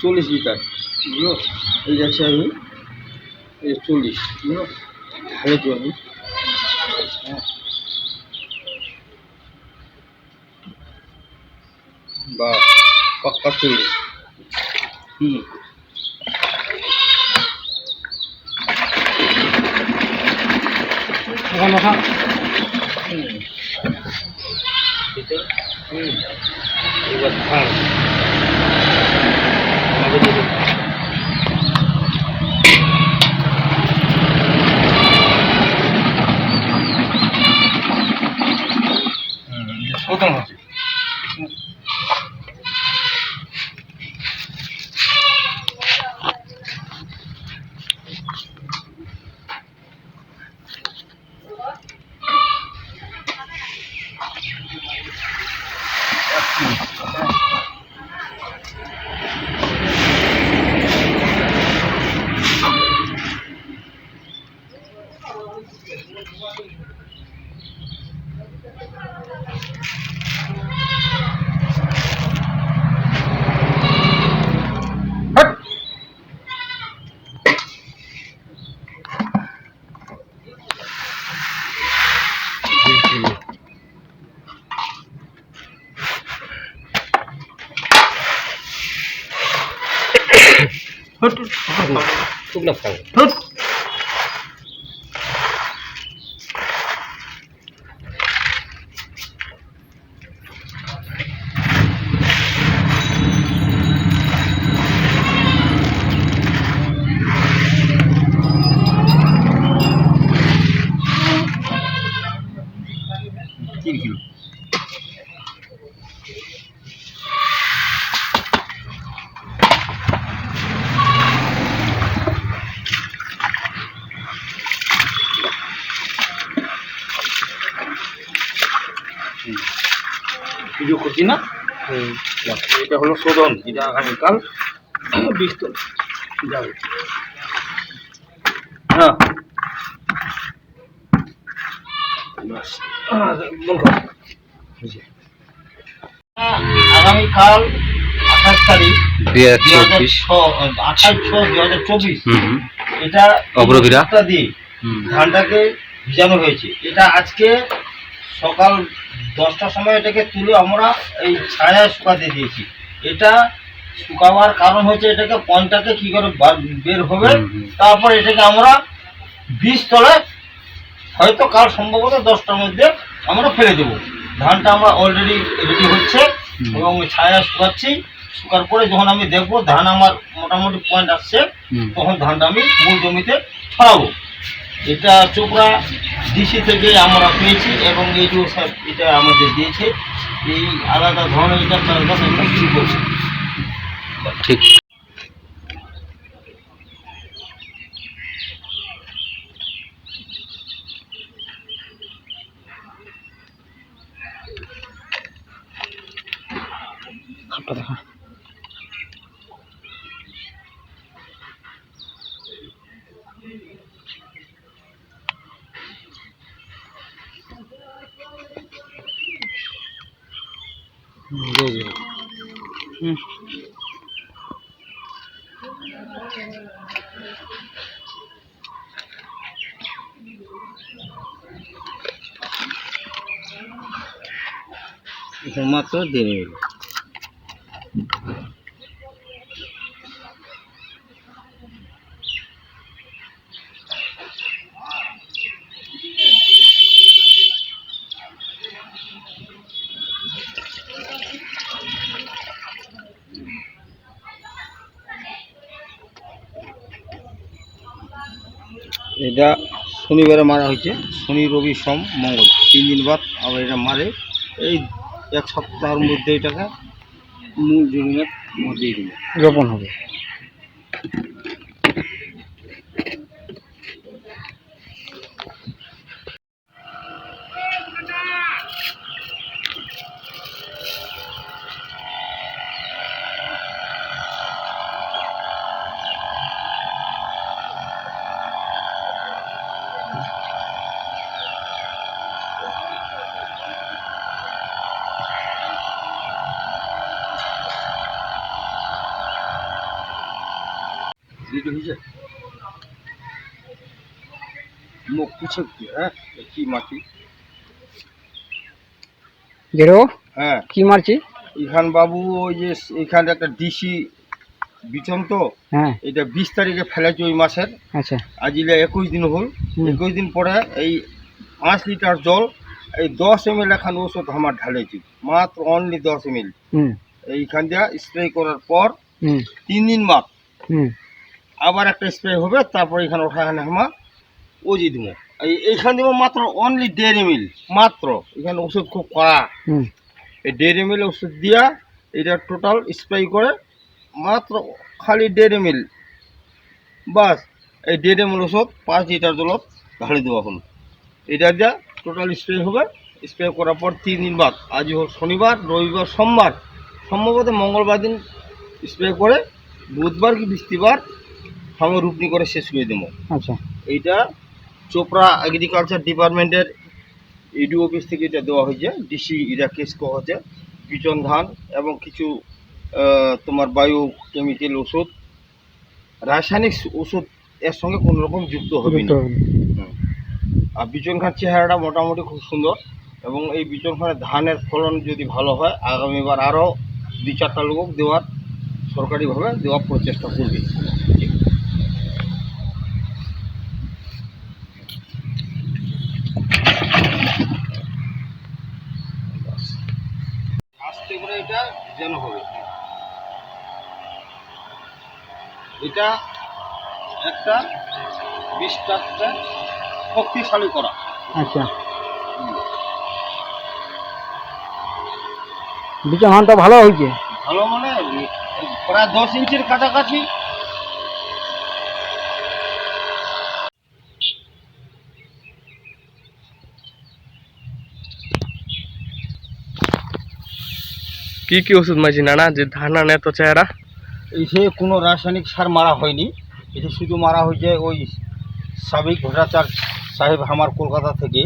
40 litre, বুঝলো? এই যাচ্ছে আমি এই 40, বুঝলো? রেখেছি আমি। হ্যাঁ, বা পাক্কা 40। হুম, মাখা হুম, হুম, এবার খান আমাকে দিয়ে দেবেন। প্রথম হচ্ছে শুকনো ফল। তিন কিলো। ভিডিও করছি না, এটা হলো শোধন, যেটা আগামীকাল বিস্তর যাবে। হ্যাঁ, আগামীকাল 28 তারিখ 28/6/2024 এটা অগ্রগিরা দিয়ে ধানটাকে ভিজানো হয়েছে। এটা আজকে সকাল 10টার সময় এটাকে তুলে আমরা এই ছায়ায় শুকাতে দিয়েছি। এটা শুকাবার কারণ হচ্ছে এটাকে পনটাকে কি করে বের হবে, তারপর এটাকে আমরা বীজতলায় হয়তো কাল সম্ভবত 10টার মধ্যে আমরা ফেলে দেবো। ধানটা আমরা অলরেডি রেডি হচ্ছে এবং ছায়া শুকাচ্ছি। শুকার পরে যখন আমি দেখবো ধান আমার মোটামুটি পয়েন্ট আসছে, তখন ধানটা আমি মূল জমিতে ছড়াবো। এটা চোপড়া ডিসি থেকে আমরা পেয়েছি এবং এইটুকু স্যার এটা আমাদের দিয়েছে। এই আলাদা ধরনের এটা চাষবাস আমরা শুরু করছি। ঠিক দেখা মাত্র দেড় মিনিট। এটা শনিবারে মারা হয়েছে, শনি রবি সোম মঙ্গল 3 দিন বাদ আবার এটা মারে। এই 1 সপ্তাহের মধ্যে এটাকে মূল জমিনের মধ্যে রোপণ হবে। রেডি হয়েছে মুখ পুছে হ্যাঁ কি মাটি যেরো হ্যাঁ কি মারছি ইখান বাবু ওই যে এখানে একটা ডিসি বিচন তো হ্যাঁ এটা 20 তারিখে ফেলেছে ওই মাসের আচ্ছা আজ ইলে 21 দিন হল হুম। 21 দিন পরে এই 5 লিটার জল এই 10 ml এখন ওষুধ আমার ঢালেছি মাত্র অনলি 10 ml হুম এইখান দিয়ে স্প্রে করার পর হুম 3 দিন বাদ হুম আবার একটা স্প্রে হবে তারপর এখানে ওঠাখানে আমার ওজি দিব এইখান দিব মাত্র অনলি 1.5 ml মাত্র এখানে ওষুধ খুব কড়া হুম এই 1.5 ml ওষুধ দিয়া এটা টোটাল স্প্রে করে মাত্র খালি 1.5 ml বাস এই 1.5 ml ওষুধ 5 লিটার জলত ঢালি দেওয়া হলো এটা দিয়া টোটাল স্প্রে হবে স্প্রে করার পর 3 দিন বাদ আজ হোক শনিবার রবিবার সোমবার সম্ভবত মঙ্গলবার দিন স্প্রে করে বুধবার কি বৃহস্পতিবার আমি রুপনি করে শেষ করে দেবো আচ্ছা এইটা চোপড়া এগ্রিকালচার ডিপার্টমেন্টের ইডি অফিস থেকে এটা দেওয়া হয়েছে ডিসি এটা কেস করা হচ্ছে বিচন ধান এবং কিছু তোমার বায়ু কেমিক্যাল ওষুধ রাসায়নিক ওষুধ এর সঙ্গে কোনো রকম যুক্ত হবে না আর বিচন খান চেহারাটা মোটামুটি খুব সুন্দর এবং এই বিচন খানের ধানের ফলন যদি ভালো হয় আগামীবার আরও 2-4টা লোক দেওয়ার সরকারিভাবে দেওয়ার প্রচেষ্টা করবে আস্তে করে এটা যেন হবে এটা একটা 20টা শক্তিশালী করা আচ্ছা বিচন ধানটা ভালো হয়েছে ভালো মানে প্রায় 10 ইঞ্চির কাছাকাছি কি কি ওষুধ মারছি নানা যে ধান আনে এত চেহারা এই সে কোনো রাসায়নিক সার মারা হয়নি এটা শুধু মারা হয়েছে ওই সাবিক ভট্টাচার্য সাহেব আমার কলকাতা থেকে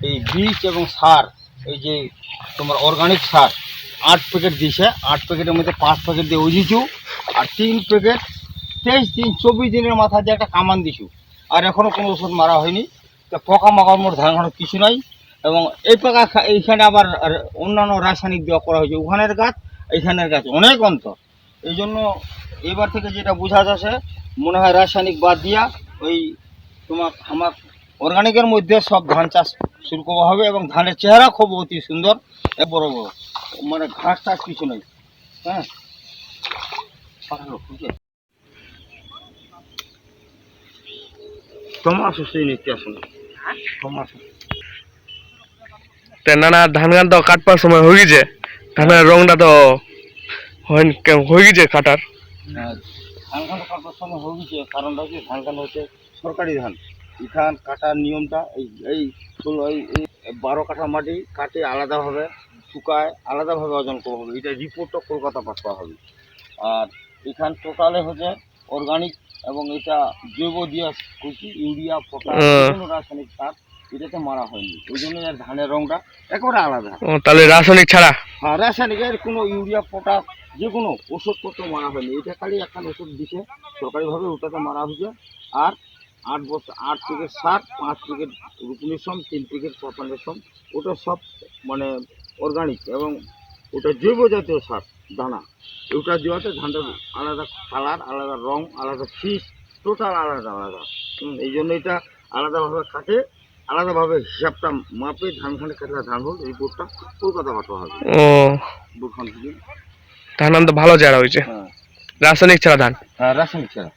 এই বীজ এবং সার এই যে তোমার অর্গানিক সার 8 প্যাকেট দিয়েছে 8 প্যাকেটের মধ্যে 5 প্যাকেট দিয়ে উজিছু আর 3 প্যাকেট 23 দিন 24 দিনের মাথা দিয়ে একটা কামান দিছু আর এখনও কোনো ওষুধ মারা হয়নি তা পোকা মাকার মোট ধান কিছু নাই এবং এই পাকা এইখানে আবার অন্যান্য রাসায়নিক দেওয়া করা হয়েছে ওখানের গাছ এইখানের গাছ অনেক অন্তর এই জন্য এবার থেকে যেটা বোঝা যাচ্ছে মনে হয় রাসায়নিক বাদ দিয়া ওই তোমার আমার অর্গানিকের মধ্যে সব ধান চাষ শুরু করা হবে এবং ধানের চেহারা খুব অতি সুন্দর বড় বড় মানে ঘাস টাস কিছু নেই হ্যাঁ তোমার সুস্থ নিতে আসুন তোমার নানা ধান গান তো কাটবার সময় হয়ে গেছে ধানের রংটা তো হয়ে গেছে কাটার ধান কাটা কাটার সময় হয়ে গেছে কারণটা হচ্ছে ধান কাটা হচ্ছে সরকারি ধান এই ধান কাটার নিয়মটা এই 12 কাঠা মাটি কাটে আলাদাভাবে শুকায় আলাদাভাবে ওজন করা হবে এটা রিপোর্টটা কলকাতা পাঠাতে হবে আর এখান টোটালে হচ্ছে অর্গানিক এবং এটা জৈব দিয়ে করছি ইউরিয়া পটাশ কোনো রাসায়নিক সার এটাতে মারা হয়নি ওই জন্য এর ধানের রংটা একেবারে আলাদা তাহলে রাসায়নিক ছাড়া হ্যাঁ রাসায়নিকের কোনো ইউরিয়া পটাশ যে কোনো ওষুধপত্র মারা হয়নি এটা খালি একটা ওষুধ দিছে সরকারিভাবে ওটাতে মারা হয়েছে আর 8 প্যাকেট সার 5 প্যাকেট রুকুনিসম 3 প্যাকেট পটাশিয়াম ওটা সব মানে অর্গানিক এবং ওটা জৈব জাতীয় সার দানা ওটা দেওয়াতে ধানটার আলাদা কালার আলাদা রং আলাদা ফিস টোটাল আলাদা আলাদা এই জন্য এটা আলাদাভাবে কাটে আলাদাভাবে হিসাবটা মাপে ধানখানে কাটলে ধান হল রিপোর্টটা কলকাতা পাঠাতে হবে বুখান থেকে ধান তো ভালো চারা হয়েছে হ্যাঁ রাসায়নিক ছাড়া ধান হ্যাঁ রাসায়নিক ছাড়া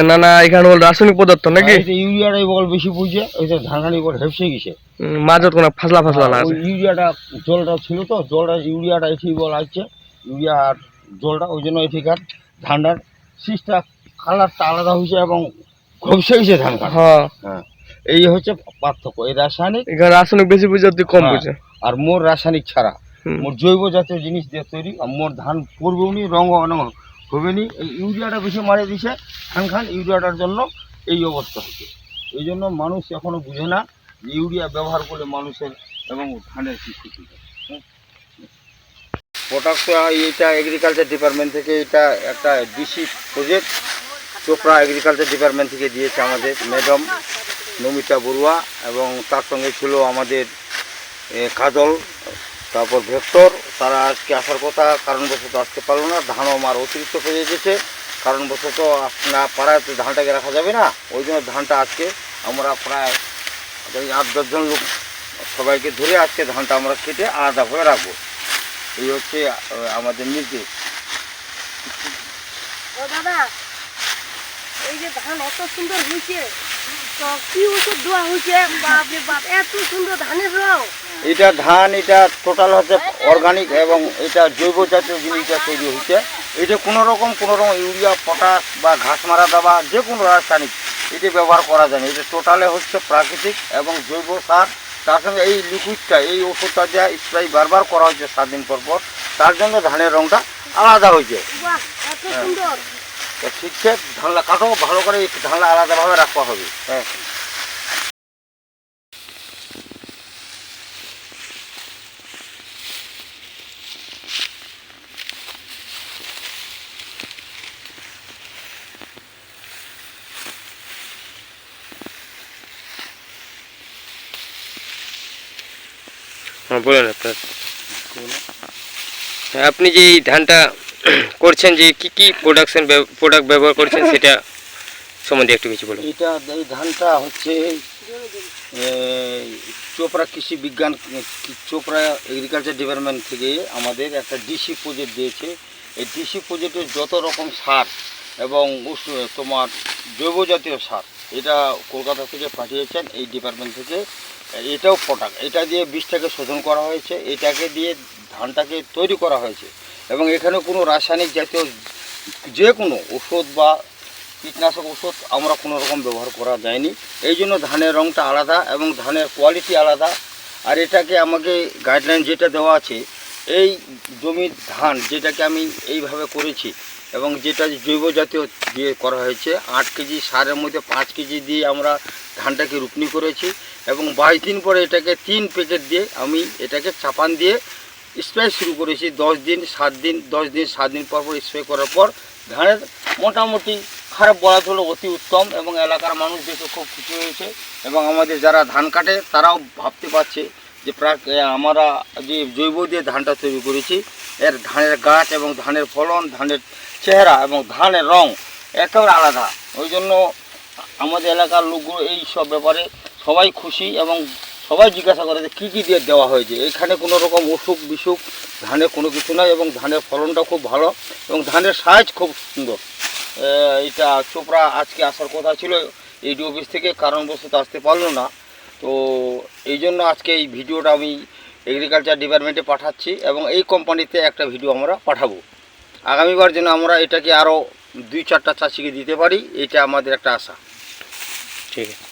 নানা এখানে বল রাসায়নিক পদার্থ নাকি ইউরিয়াটাই বল বেশি বুঝছে ওই যে ধানখানি বল হেপসে গেছে মাঝত কোনো ফাসলা ফাসলা না আছে ইউরিয়াটা জলটা ছিল তো জলটা ইউরিয়াটা এটি বল আসছে ইউরিয়া আর জলটা ওই জন্য এঠিকার ধানটার শীষটা কালারটা আলাদা হয়েছে এবং ঘষে গেছে ধান হ্যাঁ এই হচ্ছে পার্থক্য এই রাসায়নিক এখানে রাসায়নিক বেশি বুঝে কম বুঝে আর মোর রাসায়নিক ছাড়া মোর জৈব জাতীয় জিনিস দিয়ে তৈরি আর মোর ধান পড়বেও নি রঙ হবে নি এই ইউরিয়াটা বেশি মারে দিছে ধান ইউরিয়াটার জন্য এই অবস্থা হচ্ছে এই জন্য মানুষ এখনো বুঝে না ইউরিয়া ব্যবহার করলে মানুষের এবং ধানের কি ক্ষতি হয়। প্রোডাক্ট এইটা এগ্রিকালচার ডিপার্টমেন্ট থেকে, এটা একটা DC project Chopra agriculture department থেকে দিয়েছে আমাদের ম্যাডাম নমিতা বড়ুয়া, এবং তার সঙ্গে ছিল আমাদের কাজল, তারপর ভেক্টর। তারা আজকে আসার কথা, কারণবশত আসতে পারলো না। ধানও আমার অতিরিক্ত হয়ে গেছে, কারণবশত না পাড়ায় তো ধানটাকে রাখা যাবে না, ওই জন্য ধানটা আজকে আমরা প্রায় 8-10 জন লোক সবাইকে ধরে আজকে ধানটা আমরা কেটে আলাদা করে রাখবো। এই হচ্ছে আমাদের নির্দেশ। ও দাদা, এই যে ধান এত সুন্দর হয়েছে, তো কি ওষুধ দেওয়া হয়েছে? বাপরে বাপ, এত সুন্দর ধানের রং। এটা ধান, এটা টোটাল হচ্ছে অর্গানিক এবং এটা জৈব জাতীয় জিনিসটা তৈরি হয়েছে। এটা কোনো রকম ইউরিয়া, পটাশ বা ঘাস মারা দেওয়া যে কোনো রাসায়নিক এটা ব্যবহার করা যায় না। এটা টোটালে হচ্ছে প্রাকৃতিক এবং জৈব সার। তার সঙ্গে এই লিকুইডটা, এই ওষুধটা যা স্প্রে বারবার করা হয়েছে 7 দিন পর পর, তার জন্য ধানের রংটা আলাদা হয়েছে। বাহ, এত সুন্দর। তো ঠিকঠাক ধানলা কাটো, ভালো করে ধানলা আলাদাভাবে রাখা হবে। হ্যাঁ, হ্যাঁ বলেন আপনার। হ্যাঁ, আপনি যে এই ধানটা করছেন, যে কি কি প্রোডাক্ট ব্যবহার করছেন সেটা সম্বন্ধে একটু কিছু বলুন। এটা এই ধানটা হচ্ছে চোপড়া কৃষি বিজ্ঞান, চোপড়া এগ্রিকালচার ডিপার্টমেন্ট থেকে আমাদের একটা ডিসি প্রজেক্ট দিয়েছে। এই ডিসি প্রজেক্টের যত রকম সার এবং তোমার জৈব জাতীয় সার, এটা কলকাতা থেকে পাঠিয়েছেন এই ডিপার্টমেন্ট থেকে। এটাও প্রোডাক্ট, এটা দিয়ে বীজটাকে শোধন করা হয়েছে, এটাকে দিয়ে ধানটাকে তৈরি করা হয়েছে। এবং এখানে কোনো রাসায়নিক জাতীয় যে কোনো ওষুধ বা কীটনাশক ওষুধ আমরা কোনো রকম ব্যবহার করা যায়নি। এই জন্য ধানের রঙটা আলাদা এবং ধানের কোয়ালিটি আলাদা। আর এটাকে আমাকে গাইডলাইন যেটা দেওয়া আছে, এই জমির ধান যেটাকে আমি এইভাবে করেছি এবং যেটা জৈব জাতীয় দিয়ে করা হয়েছে, 8 কেজি সারের মধ্যে 5 কেজি দিয়ে আমরা ধানটাকে রোপনি করেছি। এবং 22 দিন পরে এটাকে 3 প্যাকেট দিয়ে আমি এটাকে চাপান দিয়ে স্প্রে শুরু করেছি। 10 দিন 7 দিন 10 দিন 7 দিন পর পর স্প্রে করার পর ধানের মোটামুটি খারাপ বলা হলো অতি উত্তম, এবং এলাকার মানুষ দেখে খুব খুশি হয়েছে। এবং আমাদের যারা ধান কাটে তারাও ভাবতে পারছে যে আমরা যে জৈব দিয়ে ধানটা তৈরি করেছি, এর ধানের গাছ এবং ধানের ফলন, ধানের চেহারা এবং ধানের রং একেবারে আলাদা। ওই জন্য আমাদের এলাকার লোকগুলো এই সব ব্যাপারে সবাই খুশি এবং সবাই জিজ্ঞাসা করে যে কী কী দিয়ে দেওয়া হয়েছে। এখানে কোনো রকম অসুখ বিসুখ ধানে কোনো কিছু নয়, এবং ধানের ফলনটা খুব ভালো এবং ধানের সাইজ খুব সুন্দর। এটা চোপড়া আজকে আসার কথা ছিল এডি অফিস থেকে, কারণবশত আসতে পারলো না। তো এই জন্য আজকে এই ভিডিওটা আমি এগ্রিকালচার ডিপার্টমেন্টে পাঠাচ্ছি এবং এই কোম্পানিতে একটা ভিডিও আমরা পাঠাবো। আগামীবার যেন আমরা এটাকে আরও 2-4টা চাষিকে দিতে পারি, এটা আমাদের একটা আশা। ঠিক আছে।